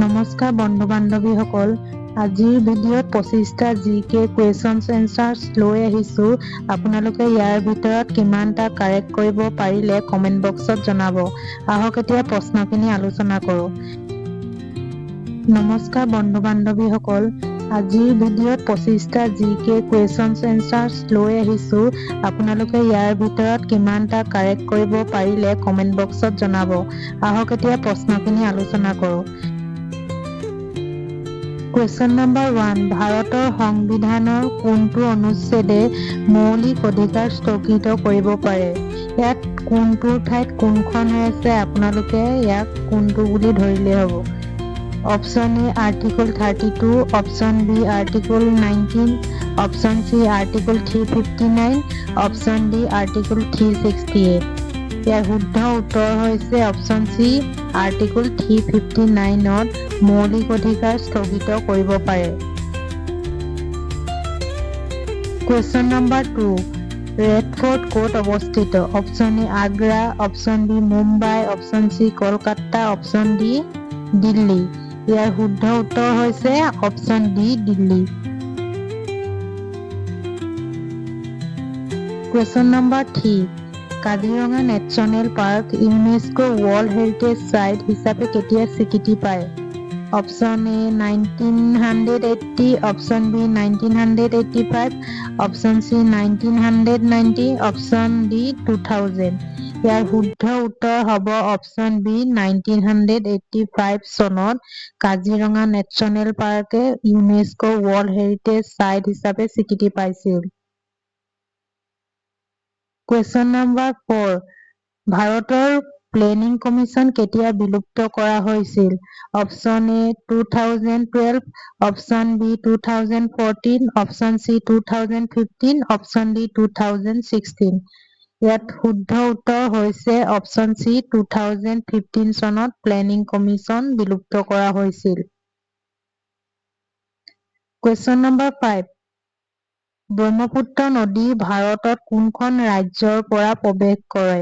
নমস্কাৰ বন্ধু বান্ধৱীসকল, আজিৰ ভিডিঅ'ত 25টা জিকে কুৱেশ্যনছ এনচাৰ্ছ লৈ আহিছো। আপোনালোকে ইয়াৰ ভিতৰত কিমানটা কাৰেক্ট কৰিব পাৰিলে কমেণ্ট বক্সত জনাব। আহক এতিয়া প্ৰশ্নখিনি আলোচনা কৰোঁ। নমস্কাৰ বন্ধু বান্ধৱীসকল, আজিৰ ভিডিঅ'ত 25টা জিকে কুৱেশ্যনছ এনচাৰ্ছ লৈ আহিছো। আপোনালোকে ইয়াৰ ভিতৰত কিমানটা কাৰেক্ট কৰিব পাৰিলে কমেণ্ট বক্সত জনাব। আহক এতিয়া প্ৰশ্নখিনি আলোচনা কৰোঁ। কুৱেশ্যন নম্বৰ 1, ভাৰতৰ সংবিধানৰ কোনটো অনুচ্ছেদে মৌলিক অধিকাৰ স্থগিত কৰিব পাৰে? ইয়াত কোনটোৰ ঠাইত কোনখন হৈ আছে, আপোনালোকে ইয়াক কোনটো বুলি ধৰিলে হ'ব। Option A article 32, option B article 19, option C article 359, option D article 368। ইয়াৰ শুদ্ধ উত্তৰ হৈছে অপশ্যন চি আৰ্টিকল 359ত মৌলিক অধিকাৰ স্থগিত কৰিব পাৰে। কুৱেশ্যন নম্বৰ 2, ৰেড ফৰ্ট ক'ত অৱস্থিত? Option A Agra, option B Mumbai, option C Kolkata, option D Delhi. ইয়াৰ শুদ্ধ উত্তৰ হৈছে option D Delhi. Question number 3, Kaziranga national park UNESCO world heritage site হিচাপে কেতিয়া স্বীকৃতি পায়? Option A 1980, option B 1985, option C 1990, option D 2000। ইয়াৰ শুদ্ধ উত্তৰ হ'ব অপশ্যন বি 1985 চনত কাজিৰঙা নেশ্যনেল পাৰ্কে ইউনেস্কো ৱৰ্ল্ড হেৰিটেজ চাইট হিচাপে স্বীকৃতি পাইছিল। কুৱেশ্যন নম্বৰ 4, ভাৰতৰ প্লেনিং কমিছন কেতিয়া বিলুপ্ত কৰা হৈছিল? Option A 2012, option B 2014, option C 2015, option D 2016। ইয়াত শুদ্ধ উত্তৰ হৈছে অপশ্যন চি 2015 চনত প্লেনিং কমিছন বিলুপ্ত কৰা হৈছিল। কুৱেশ্যন নম্বৰ 5, ব্ৰহ্মপুত্ৰ নদী ভাৰতত কোনখন ৰাজ্যৰ পৰা প্ৰৱেশ কৰে?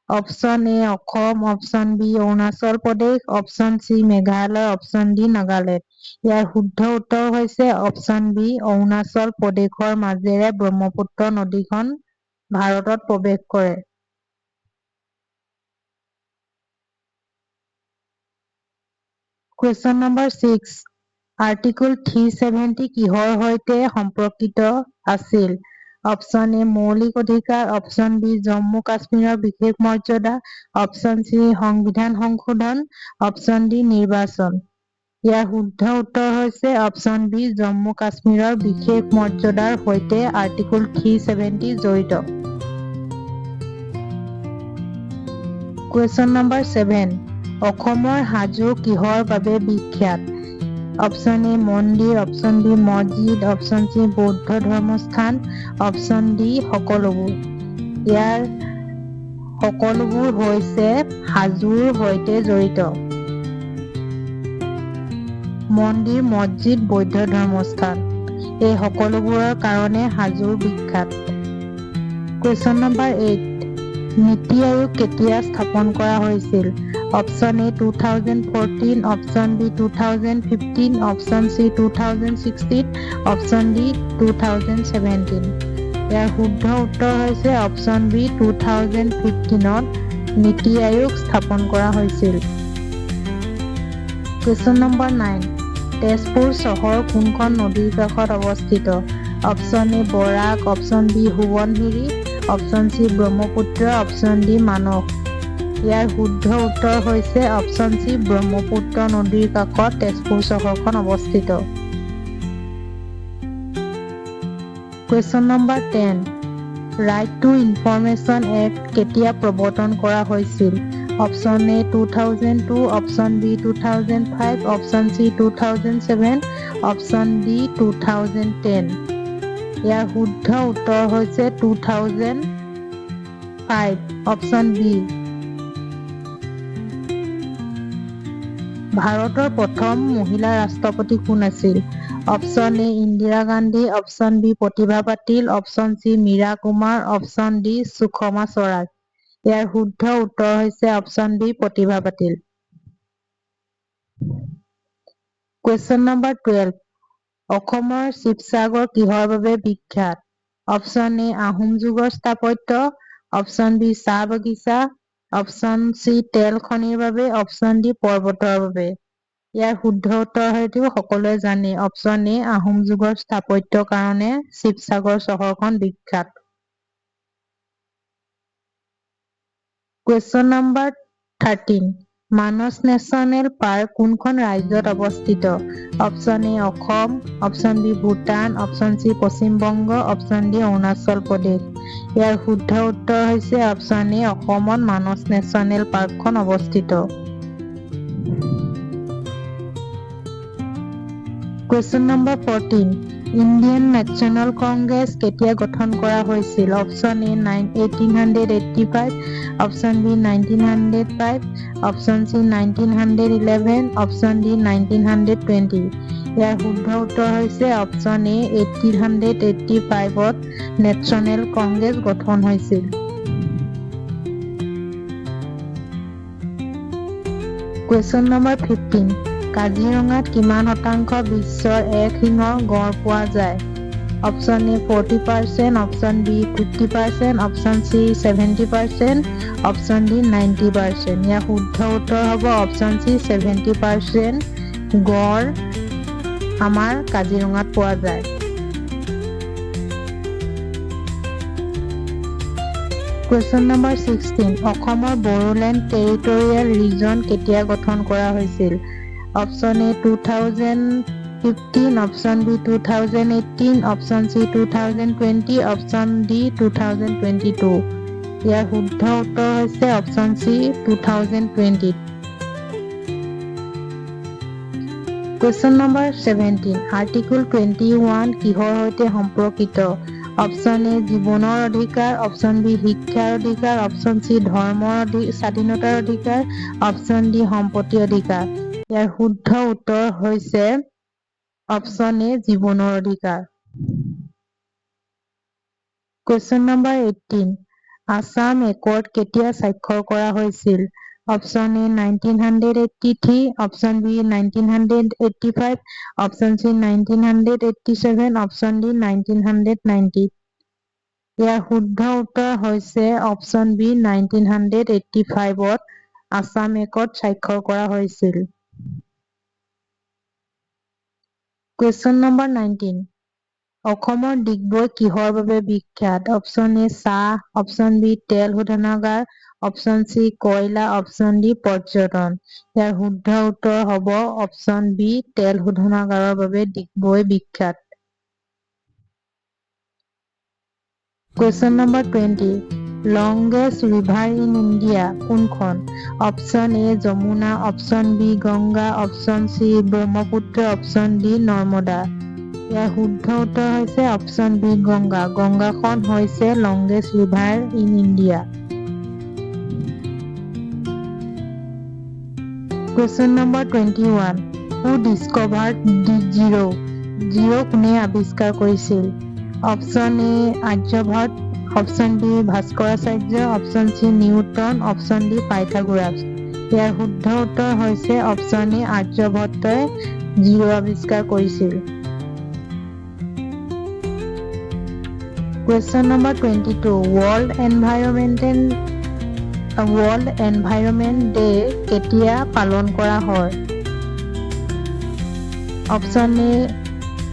Option A Assam, option B Arunachal Pradesh, option C Meghalaya, option D Nagaland. ইয়াৰ শুদ্ধ উত্তৰ হৈছে অপশ্যন বি অৰুণাচল প্ৰদেশৰ মাজেৰে ব্ৰহ্মপুত্ৰ নদীখন ভাৰতত প্ৰৱেশ কৰে। কুৱেশ্যন নম্বৰ 6, আৰ্টিকল 370 কিহৰ সৈতে সম্পৰ্কিত আছিল? অপশ্যন এ মৌলিক অধিকাৰ, অপশ্যন বি জম্মু কাশ্মীৰৰ বিশেষ মৰ্যাদা, অপশ্যন চি সংবিধান সংশোধন, অপশ্যন ডি নিৰ্বাচন। ইয়াৰ শুদ্ধ উত্তৰ হৈছে অপশ্যন বি জম্মু কাশ্মীৰৰ বিশেষ মৰ্যাদাৰ সৈতে আৰ্টিকল 370 জড়িত। কুৱেশ্যন নম্বৰ 7, অসমৰ হাজো কিহৰ বাবে বিখ্যাত? অপশ্যন এ মন্দিৰ, অপশ্যন বি মছজিদ, অপশ্যন চি বৌদ্ধ ধৰ্মস্থান, অপশ্যন ডি সকলোবোৰ। ইয়াৰ সকলোবোৰ হৈছে হাজোৰ সৈতে জড়িত। মন্দিৰ, মছজিদ, বৌদ্ধ ধৰ্মস্থান এই সকলোবোৰৰ কাৰণে হাজোৰ বিখ্যাত। কুৱেশ্যন নম্বৰ 8, নীতি আয়োগ কেতিয়া স্থাপন কৰা হৈছিল? Option A 2014, option B 2015, option C 2016, option D 2017। ইয়াৰ শুদ্ধ উত্তৰ হৈছে অপশ্যন বি 2015ত নীতি আয়োগ স্থাপন কৰা হৈছিল। কুৱেশ্যন নম্বৰ 9, তেজপুৰ চহৰ কোনখন নদীৰ কাষত অৱস্থিত? Option A Barak, option B Subansiri, option C Brahmaputra, option D Manas. ইয়াৰ শুদ্ধ উত্তৰ হৈছে অপশ্যন চি ব্ৰহ্মপুত্ৰ নদীৰ কাষত তেজপুৰ চহৰখন অৱস্থিত। Question number 10, Right to Information Act কেতিয়া প্ৰৱৰ্তন কৰা হৈছিল? Option A 2002, option B 2005, option C 2007, option D 2010। ইয়াৰ শুদ্ধ উত্তৰ হৈছে 2005, অপশ্যন বি। ভাৰতৰ প্ৰথম মহিলা ৰাষ্ট্ৰপতি কোন আছিল? Option A Indira Gandhi, option B Pratibha Patil, option C Meira Kumar, option D Sushma Swaraj. ইয়াৰ শুদ্ধ উত্তৰ হৈছে option B Pratibha Patil. Question number 12. অসমৰ শিৱসাগৰ কিহৰ বাবে বিখ্যাত? অপশ্যন এ আহোম যুগৰ স্থাপত্য, অপশ্যন বি চাহ বাগিচা, অপশ্যন চি তেল খনিৰ বাবে, অপশ্যন ডি পৰ্বতৰ বাবে। ইয়াৰ শুদ্ধ উত্তৰ হয়তো সকলোৱে জানে অপশ্যন এ আহোম যুগৰ স্থাপত্যৰ কাৰণে শিৱসাগৰ চহৰখন বিখ্যাত। Question number 13. Manas National Park কোনখন ৰাজ্যত অৱস্থিত? Option A Assam, option B Bhutan, option C Paschim Banga, option D Arunachal Pradesh. ইয়াৰ শুদ্ধ উত্তৰ হৈছে অপশ্যন এ অসমত মানস নেশ্যনেল পাৰ্কখন অৱস্থিত। Question number 14. ইণ্ডিয়ান নেশ্যনেল কংগ্ৰেছ কেতিয়া গঠন কৰা হৈছিল? Option A 1885, option B 1905, option C 1911, option D 1920। ইয়াৰ শুদ্ধ উত্তৰ হৈছে অপশ্যন এ 1885ত নেশ্যনেল কংগ্ৰেছ গঠন হৈছিল। Question number 15. কাজিৰঙাত কিমান শতাংশ বিশ্বৰ এক শিঙৰ গড় পোৱা যায়? Option A 40%, option B 50%, option C 70%, option D 90%। ইয়াৰ শুদ্ধ উত্তৰ হ'ব অপশ্যন চি 70% গড় আমাৰ কাজিৰঙাত পোৱা যায়। Question number 16. অসমৰ বড়োলেণ্ড টেৰিটৰিয়েল ৰিজন কেতিয়া গঠন কৰা হৈছিল? Option A 2015, option B 2018, option C 2020, option D 2022। ইয়াৰ শুদ্ধ উত্তৰ হৈছে option C 2020। Question number 17. Article 21 কিহৰ সৈতে সম্পৰ্কিত? অপশ্যন এ জীৱনৰ অধিকাৰ, অপশ্যন বি শিক্ষাৰ অধিকাৰ, অপশ্যন চি ধৰ্মৰ স্বাধীনতাৰ অধিকাৰ, অপশ্যন ডি সম্পত্তি অধিকাৰ। ইয়াৰ শুদ্ধ উত্তৰ হৈছে অপশ্যন এ জীৱনৰ অধিকাৰ। Question number 18. আসাম একৰ্ড কেতিয়া স্বাক্ষৰ কৰা হৈছিল? Option A 1983, option B 1985, option C 1987, option D 1990। ইয়াৰ শুদ্ধ উত্তৰ হৈছে অপশ্যন বি 1985ত আসাম একৰ্ড স্বাক্ষৰ কৰা হৈছিল। Question number 19. অসমৰ ডিগবৈ কিহৰ বাবে বিখ্যাত? অপশ্যন এ চাহ, অপশ্যন বি তেল শোধনাগাৰ, অপশ্যন চি কয়লা, অপশ্যন ডি পৰ্যটন। ইয়াৰ শুদ্ধ উত্তৰ হ'ব অপশ্যন বি তেল শোধনাগাৰৰ বাবে ডিগবৈ বিখ্যাত। Question number 20. Longest river in India কোনখন? Option A Yamuna, option B Ganga, option C Brahmaputra, option D Narmada. ইয়াৰ শুদ্ধ উত্তৰ হৈছে অপশ্যন বি গংগা। গংগাখন হৈছে longest river in India. Question number 21. Who discovered the zero? Zero কোনে আৱিষ্কাৰ কৰিছিল? Option A Aryabhata, option B Bhaskaracharya, option C Newton, option D Pythagoras. ইয়াৰ শুদ্ধ উত্তৰ হৈছে অপশ্যন এ আৰ্যভট্টই জিৰো আৱিষ্কাৰ কৰিছিল। Question number 22. World Environment Day কেতিয়া পালন কৰা হয়? Option A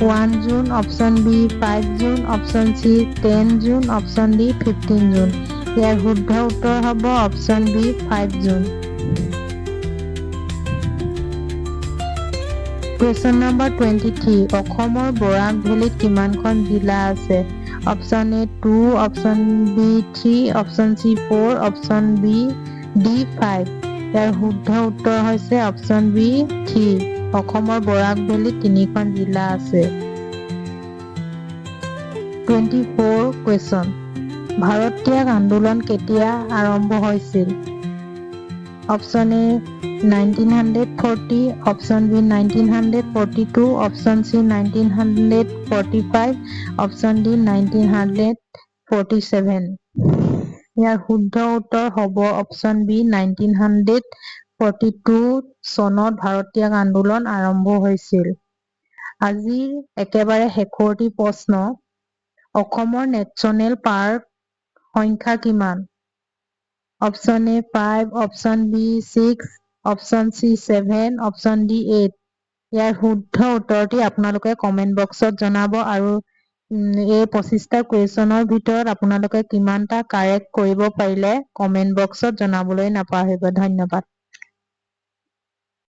1 June, option B 5 June, option C 10 June, option D 15 June. ইয়াৰ শুদ্ধ উত্তৰ হ'ব option B 5 June. Question number 23. অসমৰ বৰাক ভেলীত কিমানখন জিলা আছে? Option A 2, option B 3, option C 4, option B D 5। ইয়াৰ শুদ্ধ উত্তৰ হৈছে অপশ্যন বি 3। অসমৰ বৰাক ভেলীত 3খন জিলা আছে। 24 question. ভাৰত ত্যাগ আন্দোলন কেতিয়া আৰম্ভ হৈছিল? Option A 1940, option B 1942, option C 1945, option D 1947। ইয়াৰ শুদ্ধ উত্তৰ হ'ব অপশ্যন বি 1940। 1842 চনত ভাৰত ত্যাগ আন্দোলন আৰম্ভ হৈছিল। আজিৰ একেবাৰে শেষৰটি প্ৰশ্ন, অসমৰ নেশ্যনেল পাৰ্ক সংখ্যা কিমান? Option A 5, option B 6, option C 7, option D 8। ইয়াৰ শুদ্ধ উত্তৰটি আপোনালোকে কমেন্ট বক্সত জনাব আৰু এই 25টা কুৱেশ্যনৰ ভিতৰত আপোনালোকে কিমানটা কাৰেক্ট কৰিব পাৰিলে কমেন্ট বক্সত জনাবলৈ নাপাহৰিব। ধন্যবাদ।